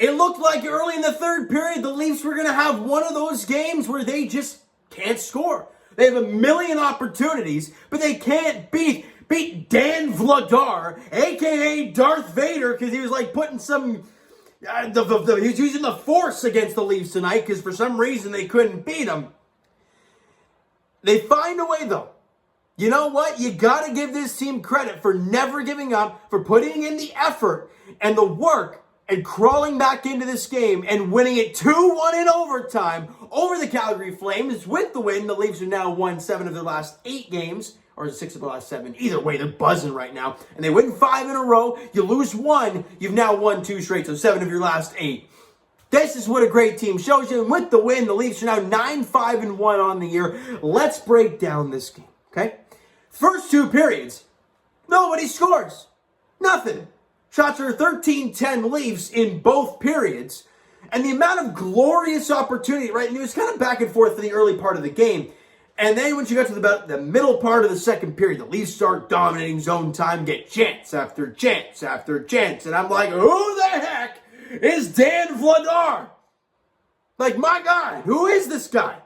It looked like early in the third period, the Leafs were going to have one of those games where they just can't score. They have a million opportunities, but they can't beat Dan Vladar, a.k.a. Darth Vader, because he was like putting some... he was using the Force against the Leafs tonight, because for some reason they couldn't beat him. They find a way, though. You know what? You got to give this team credit for never giving up, for putting in the effort and the work and crawling back into this game and winning it 2-1 in overtime over the Calgary Flames. With the win, the Leafs have now won 7 of their last 8 games, or 6 of the last 7. Either way, they're buzzing right now. And they win 5 in a row. You lose 1, you've now won 2 straight, so 7 of your last 8. This is what a great team shows you. And with the win, the Leafs are now 9-5-1 on the year. Let's break down this game, okay? First 2 periods, nobody scores. Nothing. Shots are 13-10 Leafs in both periods. And the amount of glorious opportunity, right? And it was kind of back and forth for the early part of the game. And then once you got to about the middle part of the second period, the Leafs start dominating zone time, get chance after chance after chance. And I'm like, who the heck is Dan Vladar? Like, my God, who is this guy?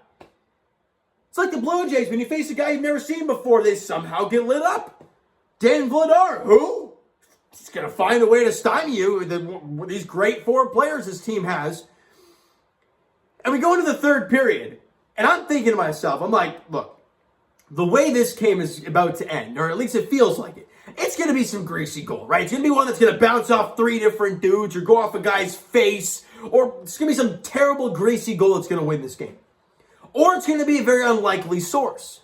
It's like the Blue Jays. When you face a guy you've never seen before, they somehow get lit up. Dan Vladar, who? He's going to find a way to stymie you with these great 4 players this team has. And we go into the third period, and I'm thinking to myself, I'm like, look, the way this game is about to end, or at least it feels like it, it's going to be some greasy goal, right? It's going to be one that's going to bounce off 3 different dudes or go off a guy's face, or it's going to be some terrible greasy goal that's going to win this game. Or it's going to be a very unlikely source.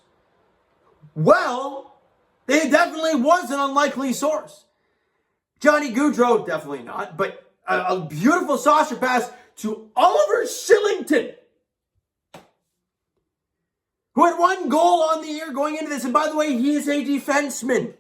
Well, it definitely was an unlikely source. Johnny Gaudreau, definitely not, but a beautiful saucer pass to Oliver Shillington, who had 1 goal on the year going into this. And by the way, he is a defenseman.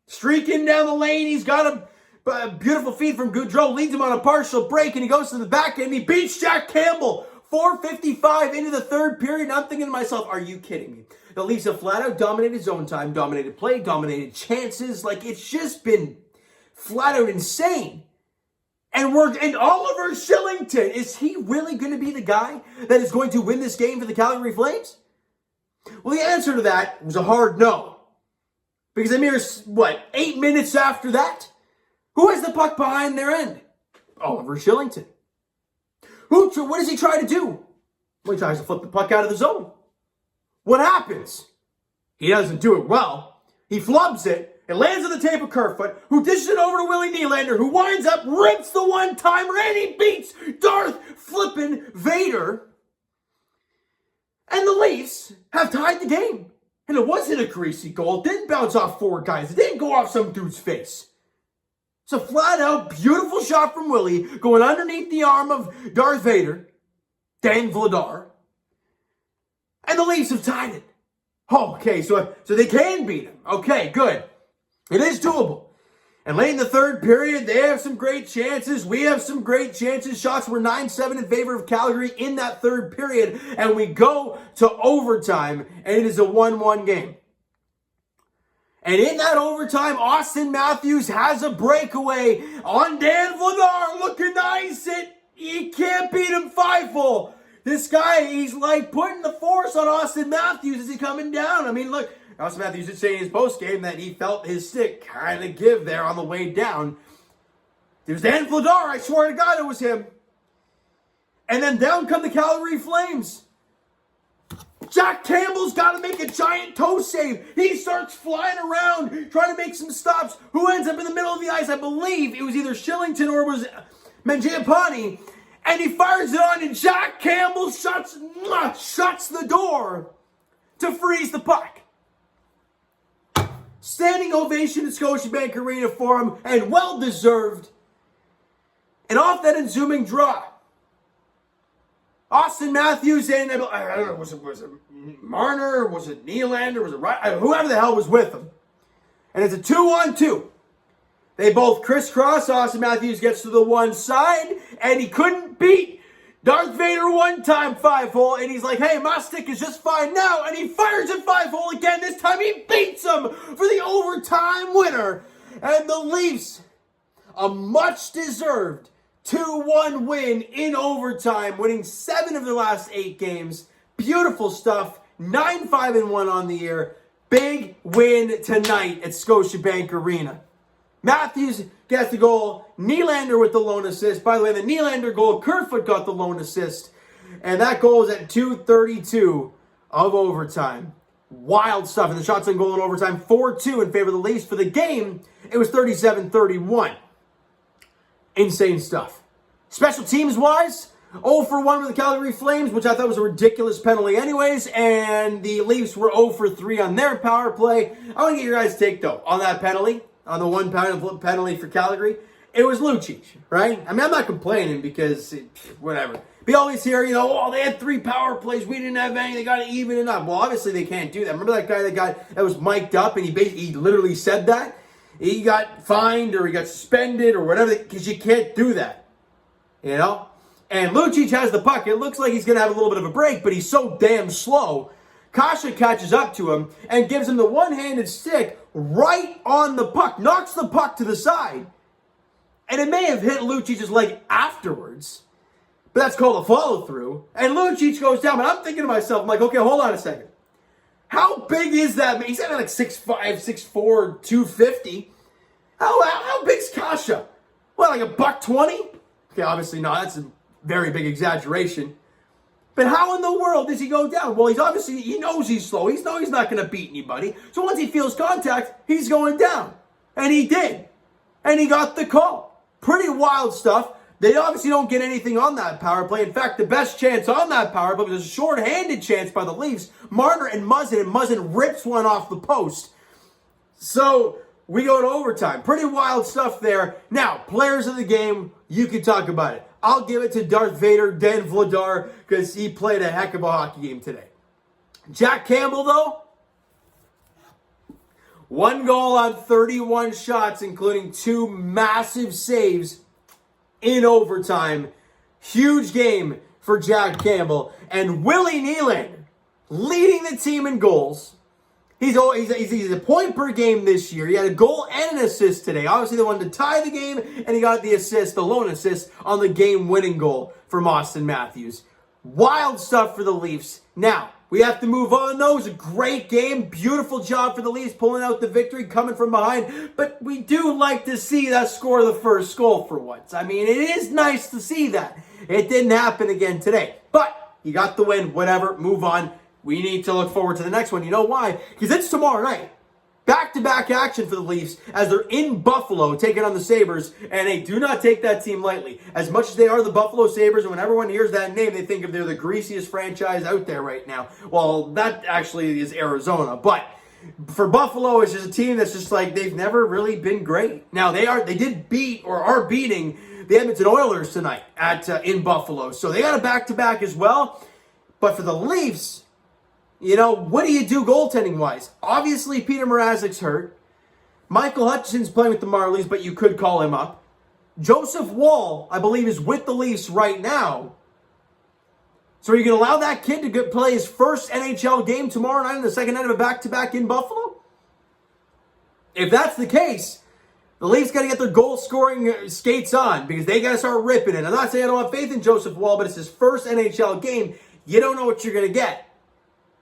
Streaking down the lane, he's got a beautiful feed from Gaudreau, leads him on a partial break, and he goes to the back end. He beats Jack Campbell. 4:55 into the third period, and I'm thinking to myself, are you kidding me? The Leafs have flat out dominated zone time, dominated play, dominated chances. Like, it's just been flat out insane. And Oliver Shillington, is he really going to be the guy that is going to win this game for the Calgary Flames? Well, the answer to that was a hard no. Because a mere, 8 minutes after that, who has the puck behind their end? Oliver Shillington. What does he try to do? Well, he tries to flip the puck out of the zone. What happens? He doesn't do it well. He flubs it. It lands on the tape of Kerfoot, who dishes it over to Willie Nylander, who winds up, rips the one-timer, and he beats Darth flippin' Vader. And the Leafs have tied the game. And it wasn't a greasy goal. It didn't bounce off 4 guys. It didn't go off some dude's face. It's a flat-out, beautiful shot from Willie, going underneath the arm of Darth Vader, Dan Vladar. And the Leafs have tied it. Okay, so they can beat him. Okay, good. It is doable. And late in the third period, they have some great chances. We have some great chances. Shots were 9-7 in favor of Calgary in that third period. And we go to overtime, and it is a 1-1 game. And in that overtime, Austin Matthews has a breakaway on Dan Vladar, looking to ice it. You can't beat him 5-0. This guy, he's like putting the force on Austin Matthews as he's coming down. I mean, look, Austin Matthews did say in his postgame that he felt his stick kind of give there on the way down. It was Dan Vladar, I swear to God it was him. And then down come the Calgary Flames. Jack Campbell's got to make a giant toe save. He starts flying around, trying to make some stops. Who ends up in the middle of the ice? I believe it was either Shillington or it was Mangiapane. And he fires it on, and Jack Campbell shuts the door to freeze the puck. Standing ovation at Scotiabank Arena for him, and well-deserved. And off that enzuming draw, Austin Matthews and, I don't know, was it Marner? Was it Nylander? Was it whoever the hell was with him? And it's a 2-on-2. They both crisscross. Austin Matthews gets to the one side, and he couldn't beat Darth Vader one time 5-hole, and he's like, hey, my stick is just fine now, and he fires it 5-hole again. This time he beats him for the overtime winner. And the Leafs, a much-deserved 2-1 win in overtime, winning 7 of their last 8 games. Beautiful stuff. 9-5-1 on the year. Big win tonight at Scotiabank Arena. Matthews gets the goal. Nylander with the lone assist. By the way, the Nylander goal, Kerfoot got the lone assist. And that goal is at 2:32 of overtime. Wild stuff. And the shots on goal in overtime, 4-2 in favor of the Leafs. For the game, it was 37-31. Insane stuff. Special teams-wise, 0-for-1 with the Calgary Flames, which I thought was a ridiculous penalty anyways. And the Leafs were 0-for-3 on their power play. I want to get your guys' take, though, on that penalty. On the one penalty for Calgary. It was Lucic, right? I mean, I'm not complaining because, whatever. We always hear, oh, they had 3 power plays. We didn't have any. They got to even it up. Well, obviously they can't do that. Remember that guy that was mic'd up and he literally said that? He got fined or he got suspended or whatever because you can't do that. And Lucic has the puck. It looks like he's going to have a little bit of a break, but he's so damn slow. Kasha catches up to him and gives him the one-handed stick right on the puck. Knocks the puck to the side. And it may have hit Lucic's leg afterwards. But that's called a follow-through. And Lucic goes down. And I'm thinking to myself, I'm like, okay, hold on a second. How big is that? He's at like 6'5", 6'4", 250. How big's Kasha? What, like $120? Okay, obviously not. That's a very big exaggeration. But how in the world does he go down? Well, he knows he's slow. He knows he's not going to beat anybody. So once he feels contact, he's going down. And he did. And he got the call. Pretty wild stuff. They obviously don't get anything on that power play. In fact, the best chance on that power play was a short-handed chance by the Leafs. Marner and Muzzin rips one off the post. So we go to overtime. Pretty wild stuff there. Now, players of the game, you can talk about it. I'll give it to Darth Vader, Dan Vladar, because he played a heck of a hockey game today. Jack Campbell, though, 1 goal on 31 shots, including 2 massive saves in overtime. Huge game for Jack Campbell. And Willie Nylander leading the team in goals. He's a point per game this year. He had a goal and an assist today. Obviously, they wanted to tie the game, and he got the lone assist on the game-winning goal from Austin Matthews. Wild stuff for the Leafs. Now, we have to move on, though. It was a great game. Beautiful job for the Leafs pulling out the victory, coming from behind. But we do like to see that score the first goal for once. I mean, it is nice to see that. It didn't happen again today. But you got the win. Whatever. Move on. We need to look forward to the next one. You know why? Because it's tomorrow night. Back-to-back action for the Leafs as they're in Buffalo taking on the Sabres. And they do not take that team lightly. As much as they are the Buffalo Sabres, and when everyone hears that name, they think they're the greasiest franchise out there right now. Well, that actually is Arizona. But for Buffalo, it's just a team that's just like they've never really been great. Now, they did beat or are beating the Edmonton Oilers tonight in Buffalo. So they got a back-to-back as well. But for the Leafs, what do you do goaltending-wise? Obviously, Peter Mrazek's hurt. Michael Hutchinson's playing with the Marlies, but you could call him up. Joseph Woll, I believe, is with the Leafs right now. So are you going to allow that kid to play his first NHL game tomorrow night on the second night of a back-to-back in Buffalo? If that's the case, the Leafs got to get their goal-scoring skates on because they got to start ripping it. I'm not saying I don't have faith in Joseph Woll, but it's his first NHL game. You don't know what you're going to get.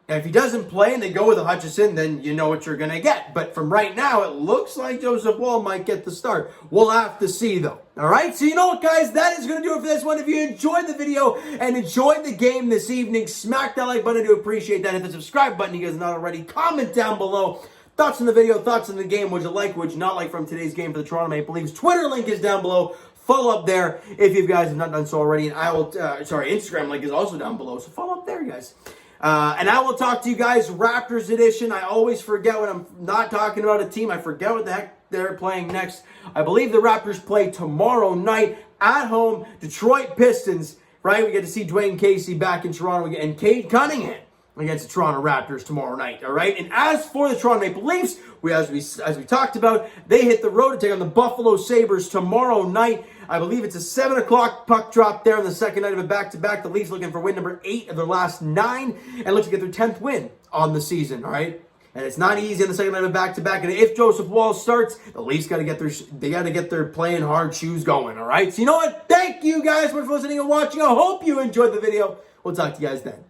And if he doesn't play and they go with a Hutchison, then you know what you're going to get. But from right now, it looks like Joseph Woll might get the start. We'll have to see, though. All right? So you know what, guys? That is going to do it for this one. If you enjoyed the video and enjoyed the game this evening, smack that like button. I do appreciate that. Hit the subscribe button if you guys are not already. Comment down below. Thoughts on the video, thoughts on the game. Would you like, would you not like from today's game for the Toronto Maple Leafs? Twitter link is down below. Follow up there if you guys have not done so already. And Instagram link is also down below. So follow up there, guys. And I will talk to you guys Raptors edition. I always forget when I'm not talking about a team. I forget what the heck they're playing next. I believe the Raptors play tomorrow night at home. Detroit Pistons, right? We get to see Dwayne Casey back in Toronto and Cade Cunningham against the Toronto Raptors tomorrow night, all right? And as for the Toronto Maple Leafs, as we talked about, they hit the road to take on the Buffalo Sabres tomorrow night. I believe it's a 7 o'clock puck drop there on the second night of a back-to-back. The Leafs looking for win number 8 of their last 9 and looks to get their 10th win on the season, all right? And it's not easy in the second night of back-to-back. And if Joseph Woll starts, the Leafs got to get their playing hard shoes going, all right? So you know what? Thank you guys for listening and watching. I hope you enjoyed the video. We'll talk to you guys then.